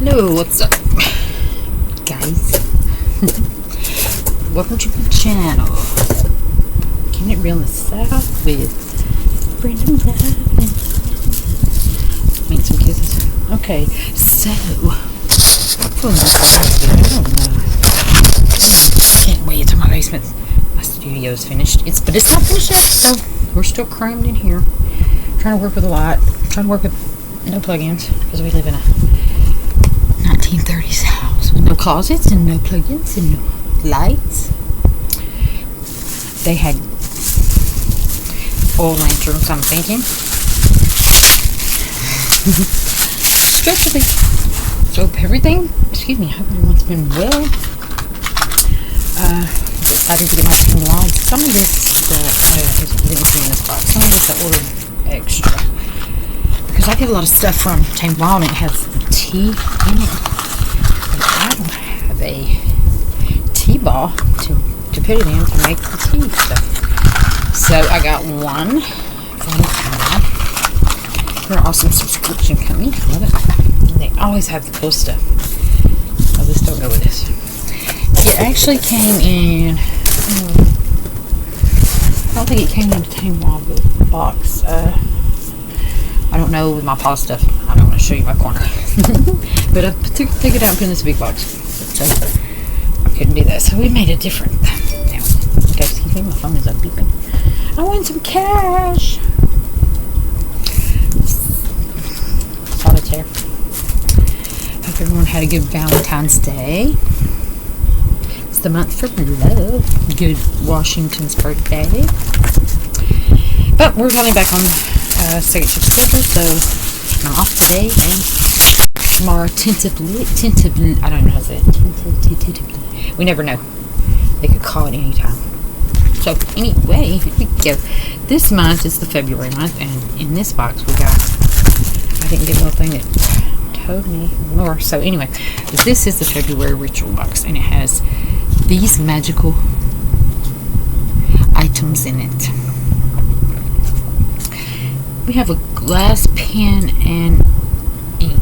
Hello, what's up, guys? Welcome to the channel. Keeping it real in the south with Brenda and Lovett. Make some kisses. Okay, so I don't know. Can't wait till my basement, my studio is finished. But it's not finished yet, so we're still crammed in here. Trying to work with a lot. Trying to work with no plugins because we live in a 1930s house with no closets and no plugins and no lights. They had oil lanterns, I'm thinking. So everything, excuse me, I hope everyone's been well. Decided to get my Tamed lights. Some of this I didn't put in this box. Some of this I ordered extra. Because I get a lot of stuff from Tamed and it has tea in it. But I don't have a tea ball to put it in to make the tea stuff. So I got one from Tamed. They're an awesome subscription company. I love it. And they always have the cool stuff. I just don't go with this. It actually came in. I don't think it came in the Tamed box. I don't know with my paw stuff. I don't want to show you my corner. But I took it out and put it in this big box. So I couldn't do that. So we made a different. Now, guys, excuse me, my phone is up beeping. I want some cash. Solitaire. Hope everyone had a good Valentine's Day. It's the month for love. Good Washington's birthday. But we're finally back on second shift schedule, so I'm off today and tomorrow tentatively, I don't know how to say it, tentatively. We never know. They could call it any time. So anyway, here we go. This month is the February month, and in this box we got, I didn't get a little thing that told me more. So anyway, this is the February ritual box, and it has these magical items in it. We have a glass pen and ink.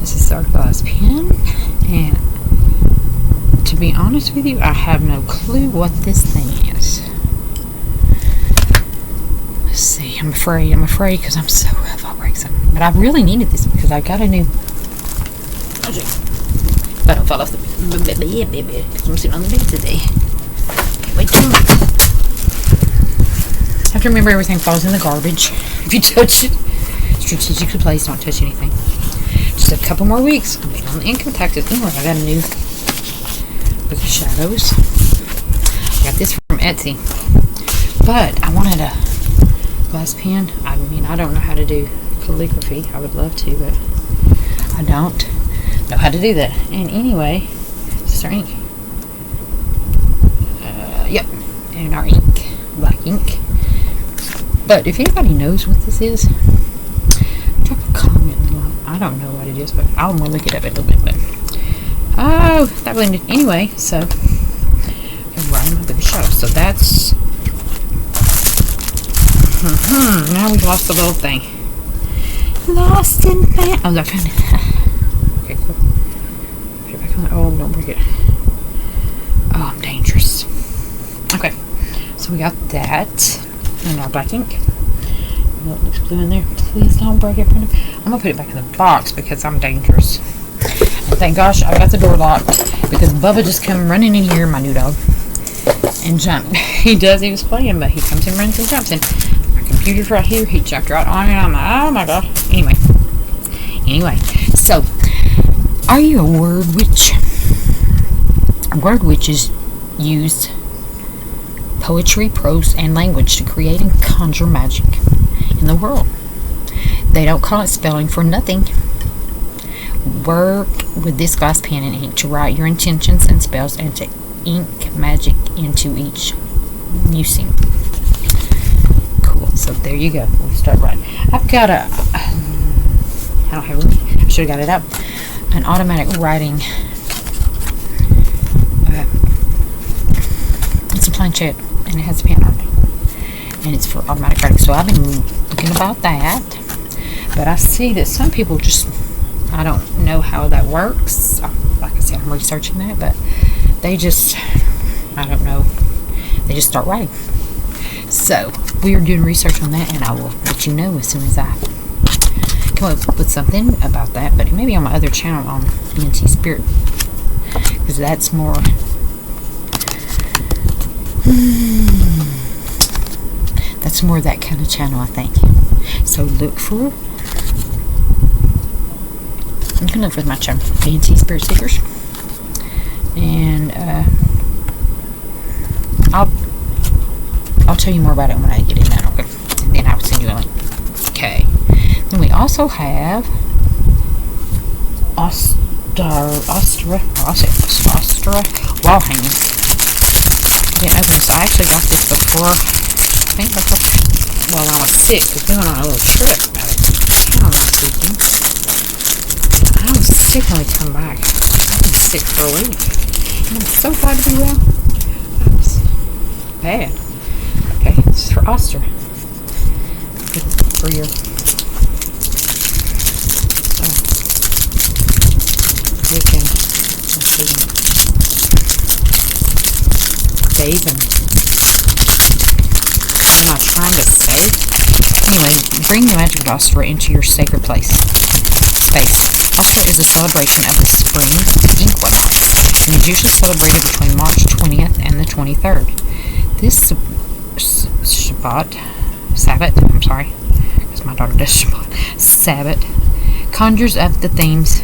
This is our glass pen, and to be honest with you, I have no clue what this thing is. Let's see. I'm afraid because I'm so rough. I'll break some. But I really needed this because I got a new. If I don't fall off the bed, because I'm sitting on the bed today. Can't wait too much. Have to remember everything falls in the garbage if you touch it. Strategically placed, don't touch anything. Just a couple more weeks. I'm waiting on the income taxes. Anyway, I got a new with the shadows. I got this from Etsy. But I wanted a glass pen. I mean, I don't know how to do calligraphy. I would love to, but I don't know how to do that. And anyway, this is our ink. Yep. And our ink. Black ink. But if anybody knows what this is, drop a comment below. I don't know what it is, but I'll look it up in a little bit. But oh, that blended. Anyway, so right on the shelf. So that's now we've lost the little thing. Lost in fan. Oh, I found it. Okay, cool. Put it back on. Oh, don't break it. Oh, I'm dangerous. Okay, so we got that. And our black ink. Oh, it looks blue in there. Please don't break it. I'm going to put it back in the box because I'm dangerous. And thank gosh I got the door locked because Bubba just come running in here, my new dog, and jumped. He was playing, but he comes in, runs, and jumps. And my computer's right here. He jumped right on it. I'm like, oh my god. Anyway. So, are you a word witch? Word witches use poetry, prose, and language to create and conjure magic in the world. They don't call it spelling for nothing. Work with this glass pen and ink to write your intentions and spells and to ink magic into each musing. Cool. So there you go. We'll start writing. I've got I don't have it. I should have got it out. An automatic writing. It's a planchette. And it has a pen on it. And it's for automatic writing. So I've been looking about that. But I see that some people just, I don't know how that works. Like I said, I'm researching that, but they just, I don't know, they just start writing. So we are doing research on that, and I will let you know as soon as I come up with something about that. But it may be on my other channel on ENT Spirit, because that's more that kind of channel, I think. So look for, you can look for my channel, ENT Spirit Seekers, and I'll tell you more about it when I get in that, okay? And then I'll send you a link. Okay. Then we also have Ostara wall hangings. Didn't open this. I actually got this before. I think while I was sick, because we went on a little trip out of town this weekend. I was sick when we come back. I've been sick for a week. And I'm so glad to be well. That was bad. Okay, this is for Ostara. For your Wiccan, bathing. What am I trying to say? Anyway, bring the magic of Ostara into your sacred place. Space. Ostara is a celebration of the spring equinox, and is usually celebrated between March 20th and the 23rd. This Sabbat, I'm sorry, because my daughter does Shabbat. Sabbat conjures up the themes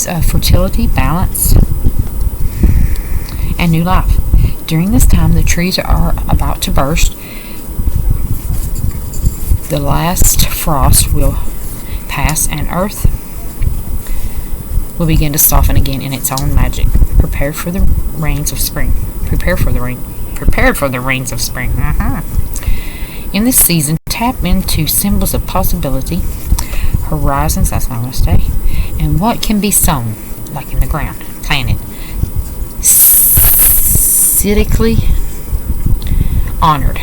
of fertility, balance, and new life. During this time, the trees are about to burst. The last frost will pass, and Earth will begin to soften again in its own magic. Prepare for the rains of spring. Prepared for the rains of spring. In this season, tap into symbols of possibility, horizons, that's not going to stay, and what can be sown, like in the ground, planted, aesthetically honored.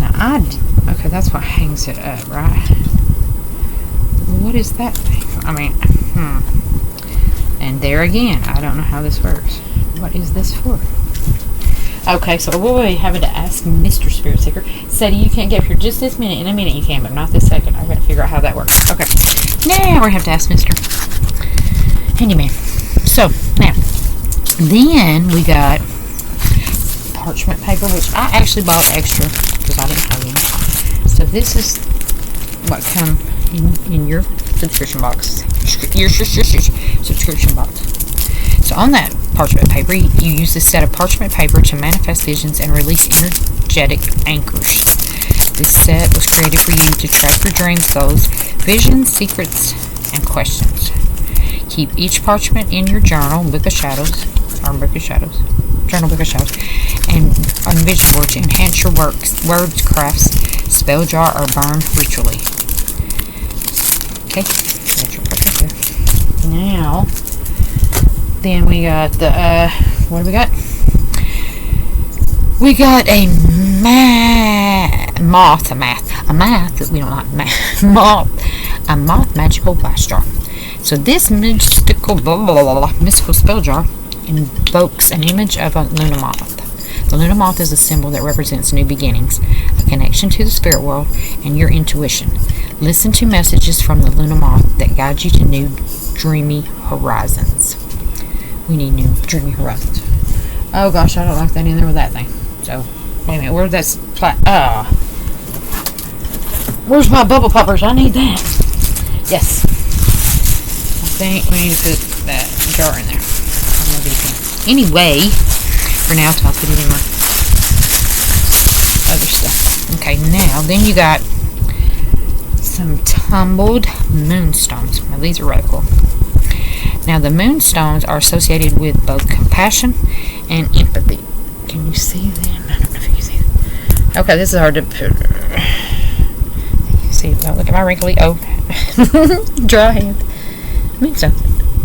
Now, okay, that's what hangs it up, right? What is that thing? I mean, And there again, I don't know how this works. What is this for? Okay, so we'll be having to ask Mr. Spirit Seeker. Sadie, you can't get up here just this minute. In a minute you can, but not this second. I've got to figure out how that works. Okay. Now we're going to have to ask Mr. Handyman. So, now, then we got parchment paper, which I actually bought extra because I didn't have any. So this is what come in your subscription box. Your subscription box. So on that parchment paper, you use this set of parchment paper to manifest visions and release energetic anchors. This set was created for you to track your dreams, goals, visions, secrets, and questions. Keep each parchment in your journal, journal, book of shadows, and on vision board to enhance your words, crafts, spell jar, or burn ritually. Okay, that's your parchment there. Now, then we got the, what do we got? We got a moth magical blast jar. So this mystical spell jar invokes an image of a Luna moth. The Luna moth is a symbol that represents new beginnings, a connection to the spirit world, and your intuition. Listen to messages from the Luna moth that guide you to new dreamy horizons. We need new dreamy horizons. Oh gosh, I don't like that in there with that thing. So, wait a minute, where's that where's my bubble poppers? I need that. Yes. I think we need to put that jar in there. Anyway, for now, I'll put it in my other stuff. Okay, now, then you got some tumbled moonstones. Now, these are really cool. Now, the moonstones are associated with both compassion and empathy. Can you see them? I don't know if you can see them. Okay, this is hard to put. See, don't look at my wrinkly, dry hand. Moonstone.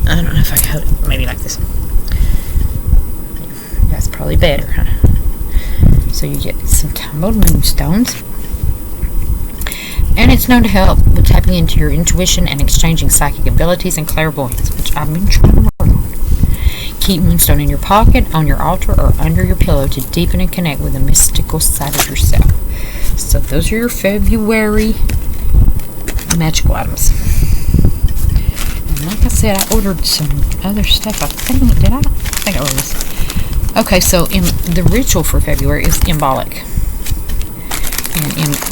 I don't know if I can hold it. Maybe like this. That's probably better, huh? So you get some tumbled moonstones. And it's known to help with tapping into your intuition and exchanging psychic abilities and clairvoyance, which I've been trying to work on. Keep Moonstone in your pocket, on your altar, or under your pillow to deepen and connect with the mystical side of yourself. So those are your February magical items. And like I said, I ordered some other stuff. I think I ordered this. Okay, so in the ritual for February is Imbolic.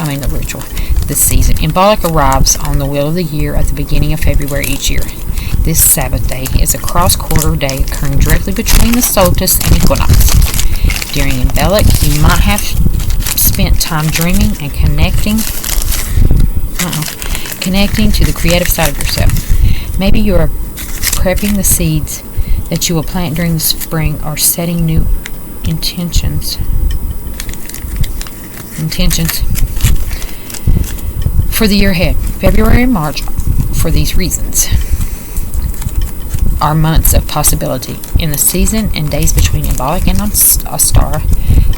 The ritual. This season. Imbolic arrives on the wheel of the year at the beginning of February each year. This Sabbath day is a cross-quarter day occurring directly between the Solstice and Equinox. During Imbolic, you might have spent time dreaming and connecting to the creative side of yourself. Maybe you are prepping the seeds that you will plant during the spring or setting new intentions for the year ahead. February and March, for these reasons, are months of possibility. In the season and days between Imbolic and Ostara,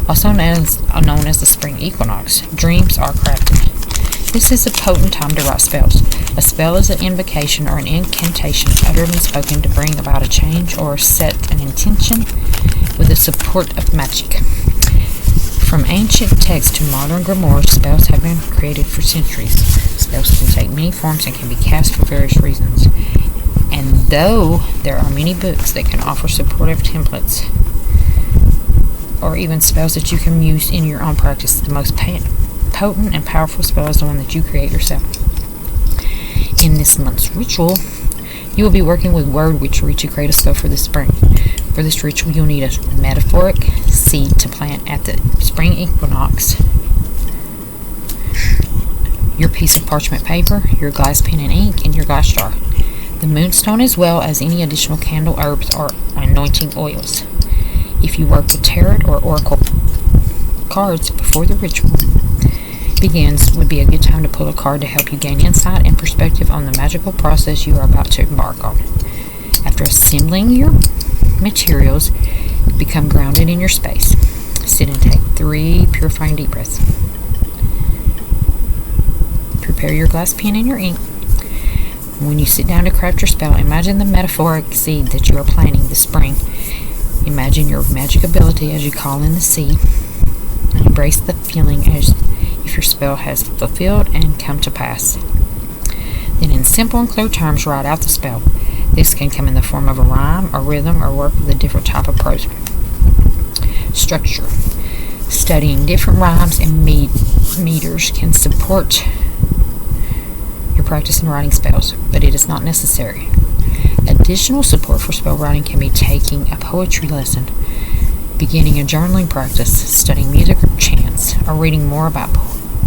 also known as the spring equinox, dreams are crafted. This is a potent time to write spells. A spell is an invocation or an incantation uttered and spoken to bring about a change or set an intention with the support of magic. From ancient texts to modern grimoires, spells have been created for centuries. Spells can take many forms and can be cast for various reasons. And though there are many books that can offer supportive templates or even spells that you can use in your own practice, the most potent and powerful spell is the one that you create yourself. In this month's ritual, you will be working with Word Wichery to create a spell for this spring. For this ritual, you'll need a metaphoric seed to plant at the spring equinox, your piece of parchment paper, your glass pen and ink, and your glass jar, the moonstone, as well as any additional candle, herbs, or anointing oils. If you work with tarot or oracle cards before the ritual begins, would be a good time to pull a card to help you gain insight and perspective on the magical process you are about to embark on. After assembling your materials, become grounded in your space. Sit and take 3 purifying deep breaths. Prepare your glass pen and your ink. When you sit down to craft your spell, imagine the metaphoric seed that you are planting this spring. Imagine your magic ability as you call in the seed, and embrace the feeling as if your spell has fulfilled and come to pass. Then in simple and clear terms, write out the spell. This can come in the form of a rhyme or rhythm or work with a different type of prose. Structure. Studying different rhymes and meters can support your practice in writing spells, but it is not necessary. Additional support for spell writing can be taking a poetry lesson, beginning a journaling practice, studying music or chants, or reading more about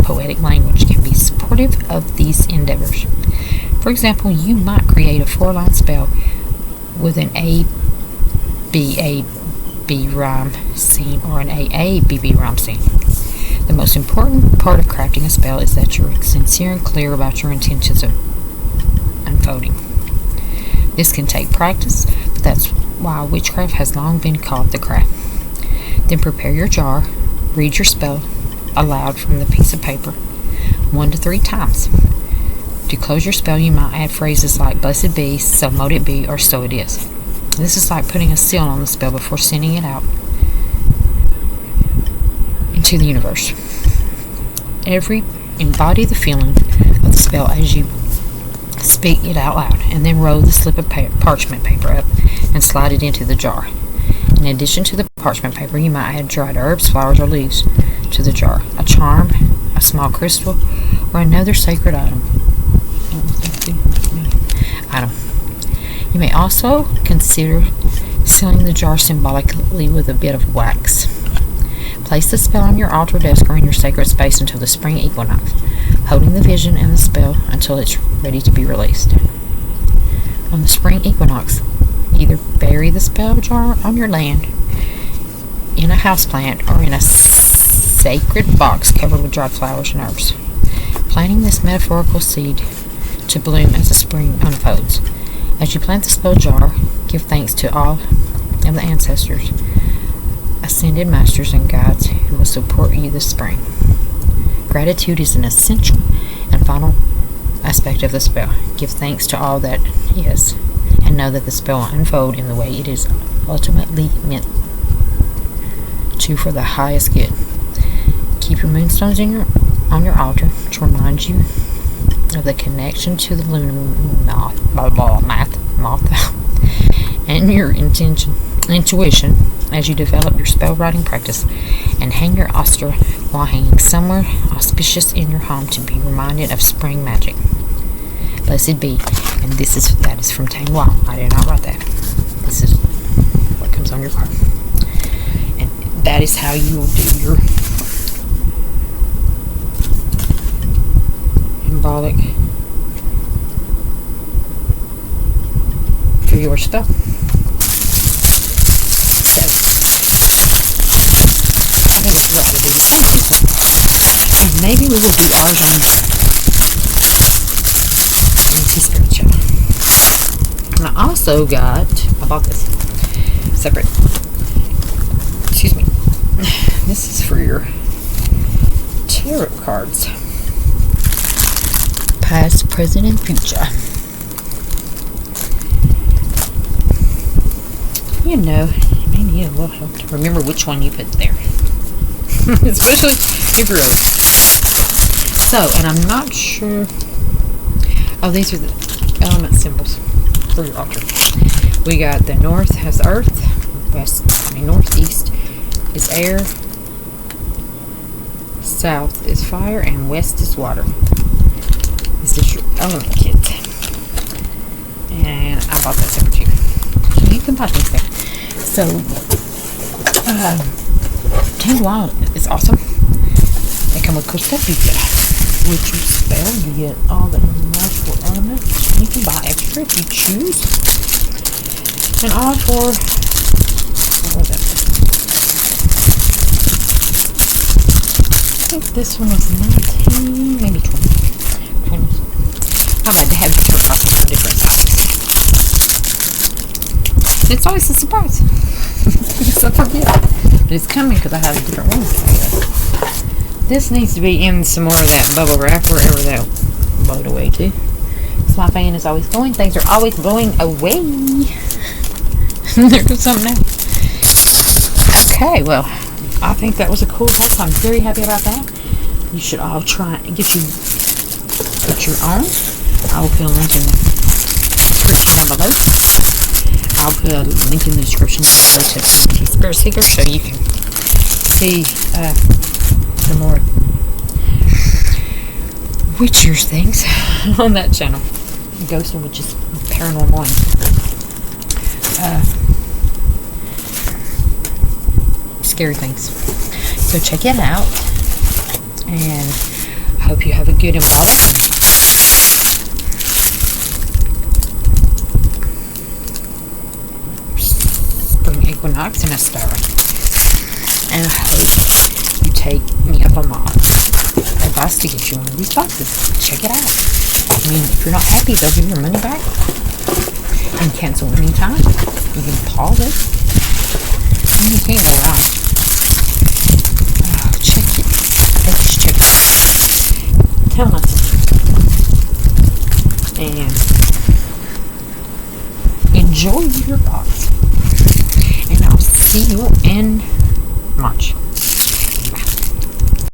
poetic language can be supportive of these endeavors. For example, you might create a 4-line spell with an A-B-A-B rhyme scene or an A-A-B-B rhyme scene. The most important part of crafting a spell is that you're sincere and clear about your intentions of unfolding. This can take practice, but that's why witchcraft has long been called the craft. Then prepare your jar, read your spell aloud from the piece of paper 1 to 3 times. To close your spell, you might add phrases like blessed be, so mote it be, or so it is. This is like putting a seal on the spell before sending it out into the universe. Embody the feeling of the spell as you speak it out loud, and then roll the slip of parchment paper up and slide it into the jar. In addition to the parchment paper, you might add dried herbs, flowers, or leaves to the jar, a charm, a small crystal, or another sacred item. You may also consider sealing the jar symbolically with a bit of wax. Place the spell on your altar desk or in your sacred space until the spring equinox, holding the vision and the spell until it's ready to be released. On the spring equinox, either bury the spell jar on your land, in a houseplant, or in a sacred box covered with dried flowers and herbs, planting this metaphorical seed to bloom as the spring unfolds. As you plant the spell jar, give thanks to all of the ancestors, ascended masters, and guides who will support you this spring. Gratitude is an essential and final aspect of the spell. Give thanks to all that is, and know that the spell will unfold in the way it is ultimately meant to for the highest good. Keep your moonstones on your altar to remind you of the connection to the lunar moth and your intuition as you develop your spell writing practice, and hang your Ostara while hanging somewhere auspicious in your home to be reminded of spring magic. Blessed be, and that is from Tamed. I did not write that. This is what comes on your card, and that is how you will do your Imbolic for your spell. And maybe we will do ours on Fancy Spiritual. And I also I bought this separate. Excuse me. This is for your tarot cards. Past, present, and future. You know, you may need a little help to remember which one you put there. Especially if you're old. So, and I'm not sure. Oh, these are the element symbols for your altar. We got the north has earth, northeast is air, south is fire, and west is water. This is your element kit. And I bought that separate too. So you can buy things there. So, Tamed Wild is awesome. They come with Kostepika, which you spell. You get all the natural elements. You can buy extra if you choose. And all for, what was that? I think this one was 19, maybe 20. I had to have different copies for different sizes. It's always a surprise. Because I forget. But it's coming because I have a different one. This needs to be in some more of that bubble wrap wherever that blowed away to. So my fan is always going. Things are always blowing away. There goes something else. Okay, well, I think that was a cool box. I'm very happy about that. You should all try and get your own. I will put a link in the description down below. I'll put a link in the description down below to the Spirit Seeker so you can see the more witchers things on that channel. Ghosts and witches, paranormal, and scary things. So check it out, and I hope you have a good Imbolic, Spring Equinox, and Ostara. And I hope you take me up on my advice to get you one of these boxes. Check it out. I mean, if you're not happy, they'll give you your money back and cancel anytime. You can pause it. And you can't go wrong. Oh, check it. Just check it. Tell us. And enjoy your box. And I'll see you in March.